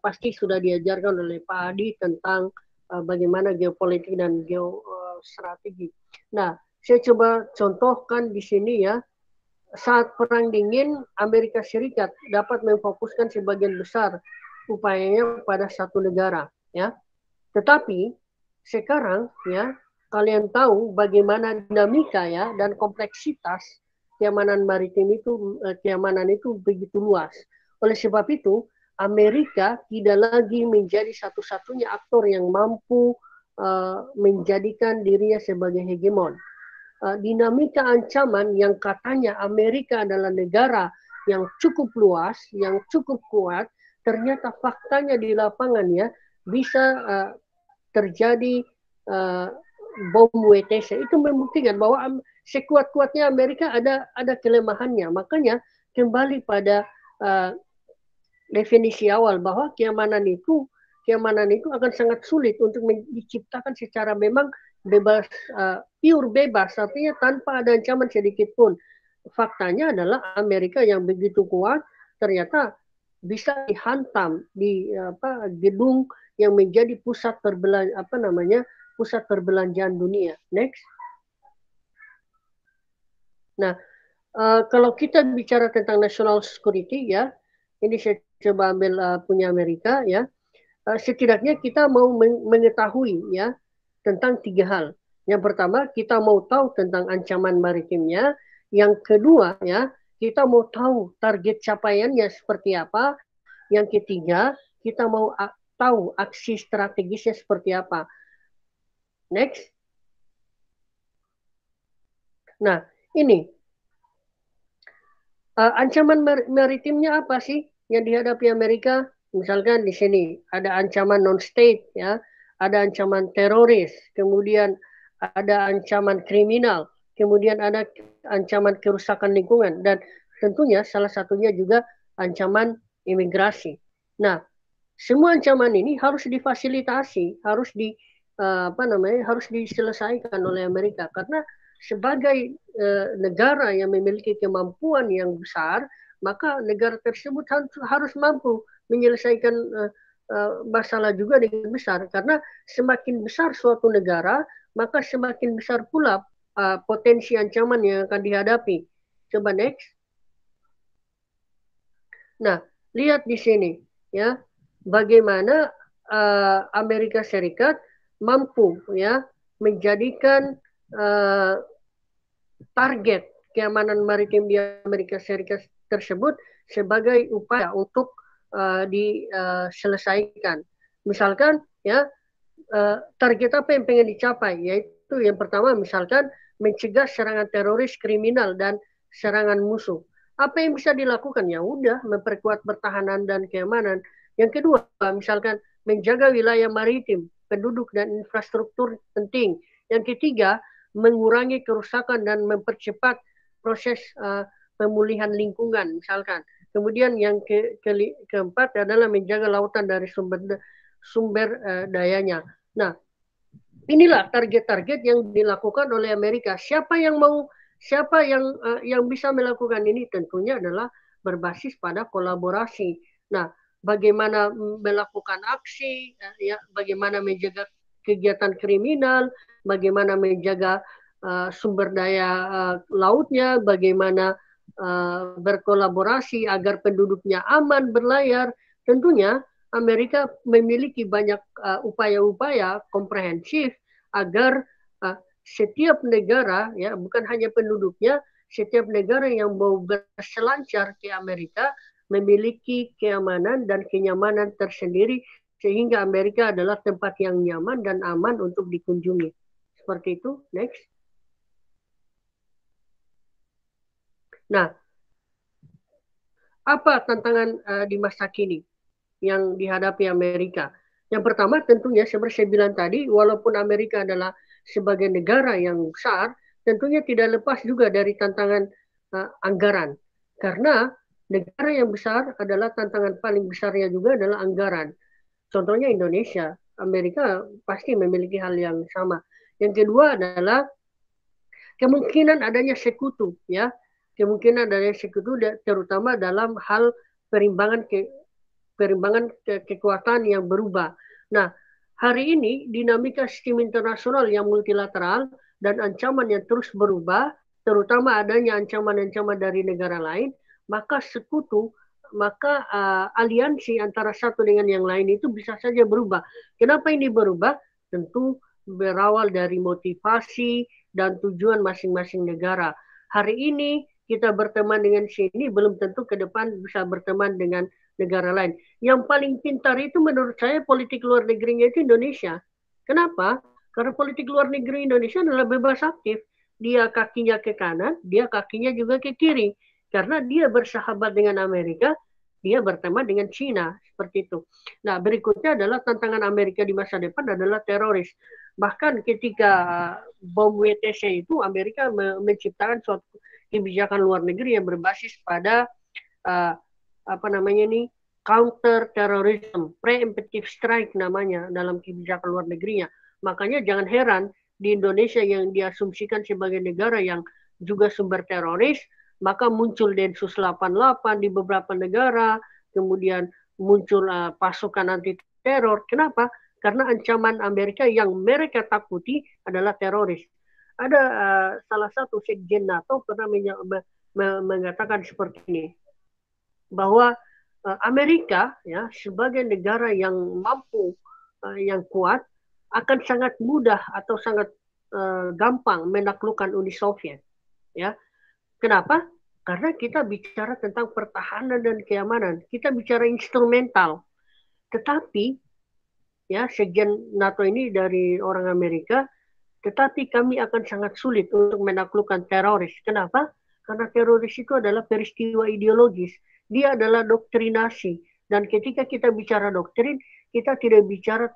pasti sudah diajarkan oleh Pak Adi tentang bagaimana geopolitik dan geostrategi. Nah, saya coba contohkan di sini ya. Saat Perang Dingin, Amerika Serikat dapat memfokuskan sebagian besar upayanya pada satu negara, ya. Tetapi sekarang ya kalian tahu bagaimana dinamika ya dan kompleksitas keamanan maritim itu begitu luas. Oleh sebab itu Amerika tidak lagi menjadi satu-satunya aktor yang mampu menjadikan dirinya sebagai hegemon. Dinamika ancaman yang katanya Amerika adalah negara yang cukup luas, yang cukup kuat, ternyata faktanya di lapangan ya bisa terjadi bom WTC. Itu membuktikan bahwa sekuat-kuatnya Amerika ada kelemahannya. Makanya kembali pada definisi awal bahwa keamanan itu akan sangat sulit untuk diciptakan secara memang bebas, pure bebas, artinya tanpa ada ancaman sedikit pun. Faktanya adalah Amerika yang begitu kuat ternyata bisa dihantam di gedung yang menjadi pusat perbelanjaan dunia. Next. Nah, kalau kita bicara tentang national security ya, ini saya coba ambil punya Amerika ya. Setidaknya kita mau mengetahui ya tentang 3 hal. Yang pertama, kita mau tahu tentang ancaman maritimnya. Yang kedua ya, kita mau tahu target capaiannya seperti apa. Yang ketiga, kita mau tahu aksi strategisnya seperti apa. Next. Nah, ini ancaman maritimnya apa sih yang dihadapi Amerika? Misalkan di sini ada ancaman non-state, ya, ada ancaman teroris, kemudian ada ancaman kriminal, kemudian ada ancaman kerusakan lingkungan, dan tentunya salah satunya juga ancaman imigrasi. Nah, semua ancaman ini harus difasilitasi, harus harus diselesaikan oleh Amerika, karena sebagai negara yang memiliki kemampuan yang besar, maka negara tersebut harus mampu menyelesaikan masalah juga dengan besar, karena semakin besar suatu negara, maka semakin besar pula potensi ancaman yang akan dihadapi. Coba next. Nah, lihat di sini, ya, bagaimana Amerika Serikat mampu, ya, menjadikan target keamanan maritim di Amerika Serikat tersebut sebagai upaya untuk diselesaikan. Misalkan, ya, target apa yang pengen dicapai, yaitu yang pertama misalkan mencegah serangan teroris, kriminal, dan serangan musuh. Apa yang bisa dilakukan? Ya udah, memperkuat pertahanan dan keamanan. Yang kedua, misalkan menjaga wilayah maritim, penduduk dan infrastruktur penting. Yang ketiga, mengurangi kerusakan dan mempercepat proses pemulihan lingkungan, misalkan. Kemudian yang keempat adalah menjaga lautan dari sumber dayanya. Nah, inilah target-target yang dilakukan oleh Amerika. Siapa yang bisa melakukan ini? Tentunya adalah berbasis pada kolaborasi. Nah, bagaimana melakukan aksi, ya, bagaimana menjaga kegiatan kriminal, bagaimana menjaga sumber daya lautnya, bagaimana berkolaborasi agar penduduknya aman berlayar. Tentunya Amerika memiliki banyak upaya-upaya komprehensif agar setiap negara, ya, bukan hanya penduduknya, setiap negara yang mau berselancar ke Amerika memiliki keamanan dan kenyamanan tersendiri, sehingga Amerika adalah tempat yang nyaman dan aman untuk dikunjungi. Seperti itu. Next. Nah, apa tantangan di masa kini yang dihadapi Amerika? Yang pertama tentunya seperti saya bilang tadi, walaupun Amerika adalah sebagai negara yang besar, tentunya tidak lepas juga dari tantangan anggaran. Karena negara yang besar adalah tantangan paling besarnya juga adalah anggaran. Contohnya Indonesia, Amerika pasti memiliki hal yang sama. Yang kedua adalah kemungkinan adanya sekutu, ya. Kemungkinan adanya sekutu terutama dalam hal perimbangan kekuatan yang berubah. Nah, hari ini dinamika sistem internasional yang multilateral dan ancaman yang terus berubah, terutama adanya ancaman-ancaman dari negara lain, maka aliansi antara satu dengan yang lain itu bisa saja berubah. Kenapa ini berubah? Tentu berawal dari motivasi dan tujuan masing-masing negara. Hari ini kita berteman dengan sini, belum tentu ke depan bisa berteman dengan negara lain. Yang paling pintar itu menurut saya politik luar negerinya itu Indonesia. Kenapa? Karena politik luar negeri Indonesia adalah bebas aktif. Dia kakinya ke kanan, dia kakinya juga ke kiri. Karena dia bersahabat dengan Amerika, dia berteman dengan China. Seperti itu. Nah, berikutnya adalah tantangan Amerika di masa depan adalah teroris. Bahkan ketika bom WTC itu, Amerika menciptakan suatu kebijakan luar negeri yang berbasis pada counter terrorism, preemptive strike namanya dalam kebijakan luar negerinya. Makanya jangan heran di Indonesia yang diasumsikan sebagai negara yang juga sumber teroris, maka muncul Densus 88 di beberapa negara, kemudian muncul pasukan anti teror. Kenapa? Karena ancaman Amerika yang mereka takuti adalah teroris. Ada salah satu sekjen NATO pernah mengatakan seperti ini, bahwa Amerika, ya, sebagai negara yang mampu, yang kuat, akan sangat mudah atau sangat gampang menaklukkan Uni Soviet, ya. Kenapa? Karena kita bicara tentang pertahanan dan keamanan. Kita bicara instrumental. Tetapi, ya, Sekjen NATO ini dari orang Amerika, tetapi kami akan sangat sulit untuk menaklukkan teroris. Kenapa? Karena teroris itu adalah peristiwa ideologis. Dia adalah doktrinasi. Dan ketika kita bicara doktrin, kita tidak bicara,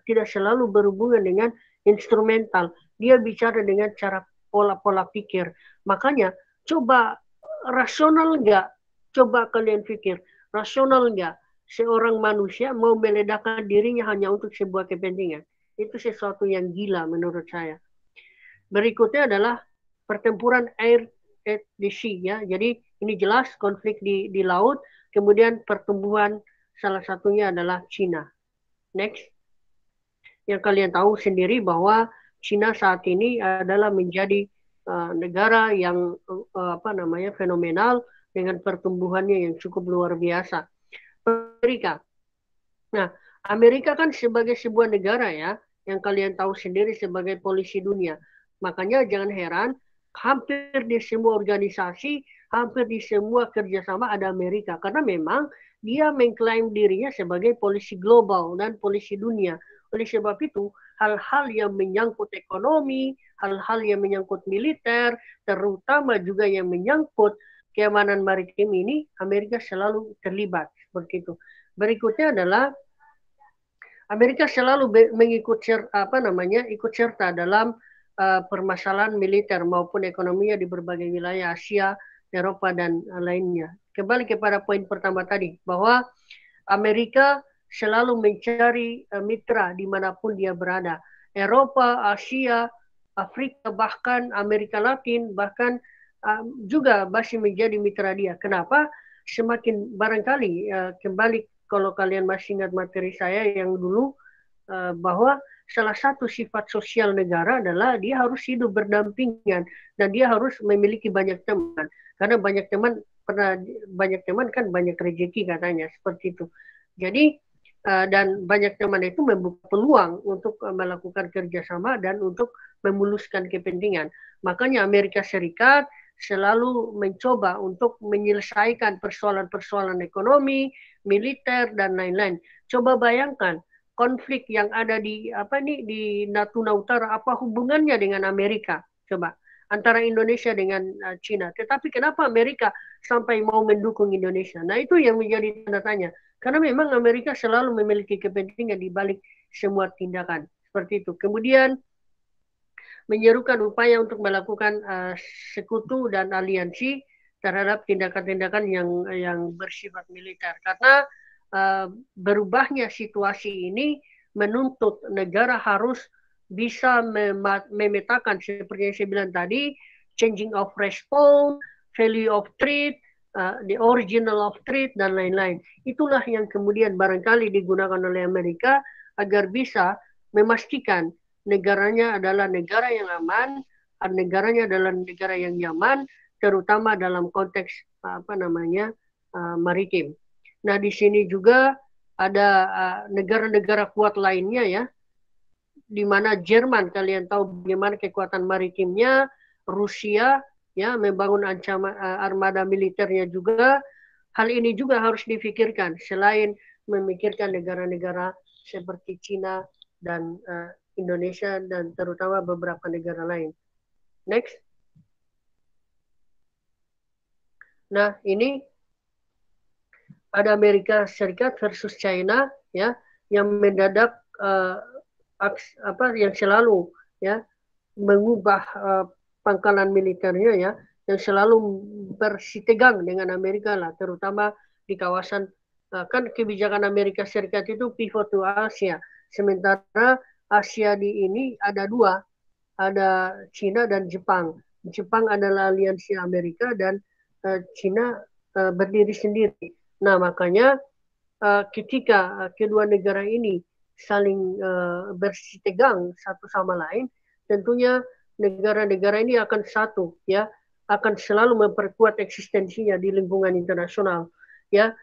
tidak selalu berhubungan dengan instrumental. Dia bicara dengan cara pola-pola pikir. Makanya, coba rasional nggak? Coba kalian pikir, rasional nggak seorang manusia mau meledakkan dirinya hanya untuk sebuah kepentingan? Itu sesuatu yang gila menurut saya. Berikutnya adalah pertempuran air at the sea, ya. Jadi ini jelas konflik di laut. Kemudian pertumbuhan salah satunya adalah Cina. Next. Yang kalian tahu sendiri bahwa Cina saat ini adalah menjadi negara yang fenomenal dengan pertumbuhannya yang cukup luar biasa. Amerika. Nah, Amerika kan sebagai sebuah negara, ya, yang kalian tahu sendiri sebagai polisi dunia. Makanya jangan heran, hampir di semua organisasi, hampir di semua kerjasama ada Amerika. Karena memang dia mengklaim dirinya sebagai polisi global dan polisi dunia. Oleh sebab itu, hal-hal yang menyangkut ekonomi, hal-hal yang menyangkut militer, terutama juga yang menyangkut keamanan maritim ini, Amerika selalu terlibat seperti itu. Berikutnya adalah Amerika selalu ikut serta dalam permasalahan militer maupun ekonominya di berbagai wilayah Asia, Eropa, dan lainnya. Kembali kepada poin pertama tadi, bahwa Amerika selalu mencari mitra dimanapun dia berada. Eropa, Asia, Afrika, bahkan Amerika Latin, bahkan juga masih menjadi mitra dia. Kenapa? Semakin barangkali, kembali kalau kalian masih ingat materi saya yang dulu, bahwa salah satu sifat sosial negara adalah dia harus hidup berdampingan dan dia harus memiliki banyak teman. Karena banyak teman kan banyak rezeki katanya, seperti itu. Jadi dan banyak teman itu membuka peluang untuk melakukan kerjasama dan untuk memuluskan kepentingan. Makanya Amerika Serikat selalu mencoba untuk menyelesaikan persoalan-persoalan ekonomi, militer, dan lain-lain. Coba bayangkan konflik yang ada di Natuna Utara, apa hubungannya dengan Amerika? Coba antara Indonesia dengan Cina. Tetapi kenapa Amerika sampai mau mendukung Indonesia? Nah, itu yang menjadi tanda tanya. Karena memang Amerika selalu memiliki kepentingan di balik semua tindakan seperti itu. Kemudian menyerukan upaya untuk melakukan sekutu dan aliansi terhadap tindakan-tindakan yang bersifat militer. Karena berubahnya situasi ini menuntut negara harus bisa memetakan seperti yang saya bilang tadi, changing of response, value of trade, the original of trade, dan lain-lain. Itulah yang kemudian barangkali digunakan oleh Amerika agar bisa memastikan negaranya adalah negara yang aman, negaranya adalah negara yang nyaman, terutama dalam konteks maritim. Nah, di sini juga ada negara-negara kuat lainnya, ya, di mana Jerman, kalian tahu bagaimana kekuatan maritimnya, Rusia, ya, membangun ancaman armada militernya juga. Hal ini juga harus difikirkan selain memikirkan negara-negara seperti Cina dan Indonesia dan terutama beberapa negara lain. Next. Nah, ini ada Amerika Serikat versus China, ya, yang mendadak yang selalu, ya, mengubah pangkalan militernya, ya, yang selalu bersitegang dengan Amerika lah, terutama di kawasan kan kebijakan Amerika Serikat itu pivot to Asia, sementara Asia di ini ada dua, ada Cina dan Jepang. Jepang adalah aliansi Amerika dan Cina berdiri sendiri. Nah, makanya ketika kedua negara ini saling bersitegang satu sama lain, tentunya negara-negara ini akan satu, ya, akan selalu memperkuat eksistensinya di lingkungan internasional, ya.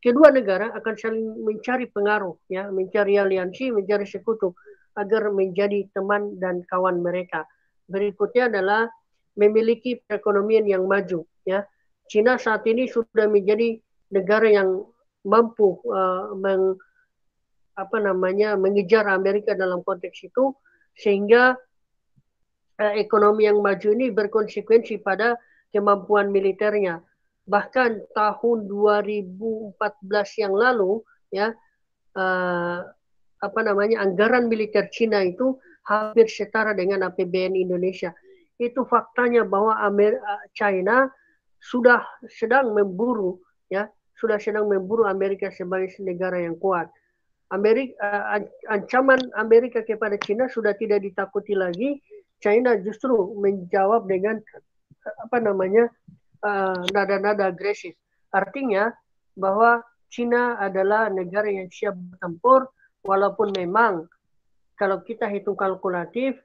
Kedua negara akan saling mencari pengaruh, ya, mencari aliansi, mencari sekutu agar menjadi teman dan kawan mereka. Berikutnya adalah memiliki perekonomian yang maju. Ya, Cina saat ini sudah menjadi negara yang mampu mengejar Amerika dalam konteks itu, sehingga ekonomi yang maju ini berkonsekuensi pada kemampuan militernya. Bahkan tahun 2014 yang lalu, ya, anggaran militer Cina itu hampir setara dengan APBN Indonesia. Itu faktanya bahwa China sudah sedang memburu Amerika sebagai negara yang kuat. Ancaman Amerika kepada China sudah tidak ditakuti lagi. China justru menjawab dengan nada-nada agresif. Artinya bahwa China adalah negara yang siap bertempur, walaupun memang kalau kita hitung kalkulatif,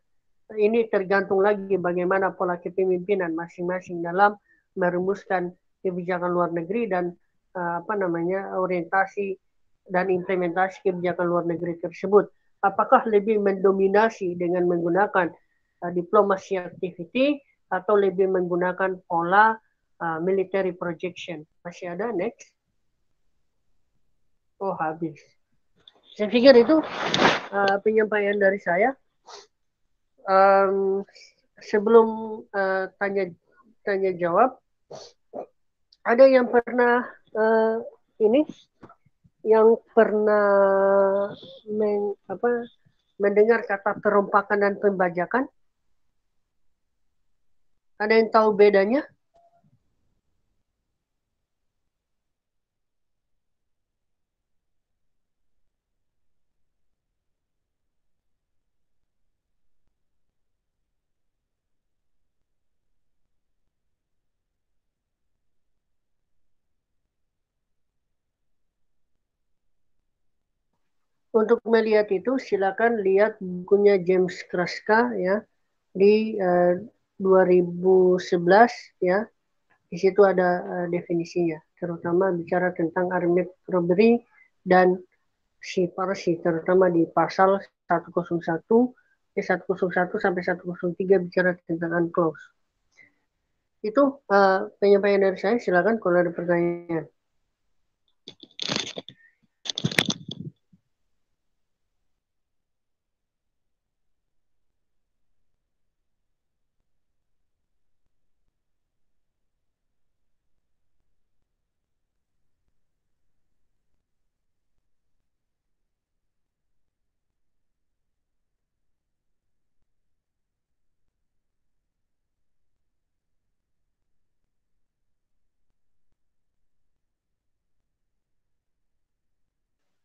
ini tergantung lagi bagaimana pola kepemimpinan masing-masing dalam merumuskan kebijakan luar negeri dan orientasi dan implementasi kebijakan luar negeri tersebut. Apakah lebih mendominasi dengan menggunakan diplomasi activity atau lebih menggunakan pola military projection? Masih ada next? Oh, habis. Saya pikir itu penyampaian dari saya. Sebelum tanya jawab, ada yang pernah mendengar kata perompakan dan pembajakan? Ada yang tahu bedanya? Untuk melihat itu, silakan lihat bukunya James Kraska, ya, di 2011, ya. Di situ ada definisinya, terutama bicara tentang armed robbery dan parsi, terutama di pasal 101 sampai 103 bicara tentang unclose. Itu penyampaian dari saya. Silakan kalau ada pertanyaan.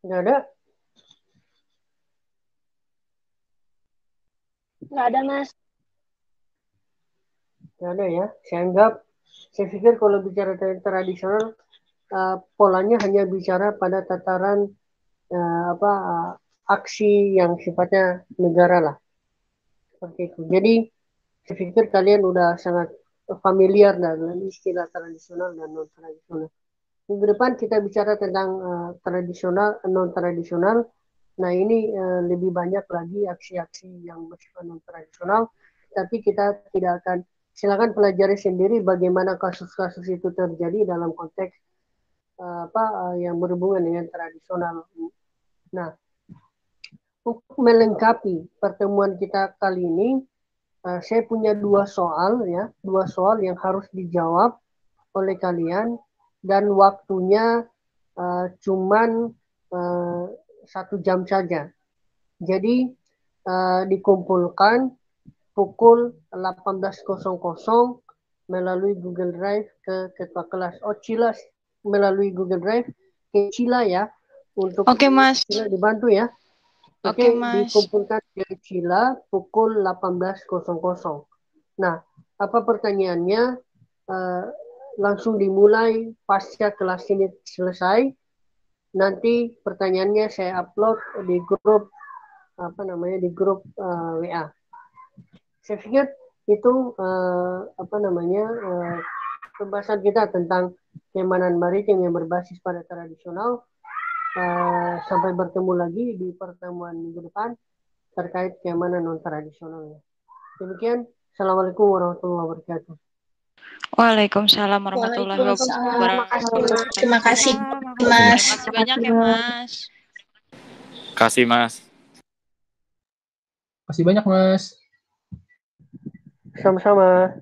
Nggak ada? Nggak ada, Mas. Nggak ada ya. Saya pikir kalau bicara tradisional, polanya hanya bicara pada tataran aksi yang sifatnya negara lah. Seperti itu. Jadi saya pikir kalian udah sangat familiar dengan istilah tradisional dan non tradisional. Minggu depan kita bicara tentang tradisional, non tradisional. Nah, ini lebih banyak lagi aksi-aksi yang bersifat non tradisional, tapi kita tidak akan, silakan pelajari sendiri bagaimana kasus-kasus itu terjadi dalam konteks yang berhubungan dengan tradisional. Nah, untuk melengkapi pertemuan kita kali ini, saya punya dua soal yang harus dijawab oleh kalian, dan waktunya cuman 1 jam saja. Jadi dikumpulkan pukul 18.00 melalui Google Drive ke ketua kelas. Cila melalui Google Drive ke Cila ya. Untuk Mas. Cila dibantu ya. Oke, Mas. Dikumpulkan ke Cila pukul 18.00. Nah, apa pertanyaannya? Langsung dimulai pasca kelas ini selesai. Nanti pertanyaannya saya upload di grup WA. Saya pikir itu pembahasan kita tentang keamanan maritim yang berbasis pada tradisional. Sampai bertemu lagi di pertemuan minggu depan terkait keamanan non tradisionalnya. Demikian, Assalamualaikum warahmatullahi wabarakatuh. Waalaikumsalam warahmatullahi wabarakatuh. Terima kasih, Terima Mas. kasih banyak ya, Mas. Kasih, Mas. Kasih banyak, Mas. Sama-sama.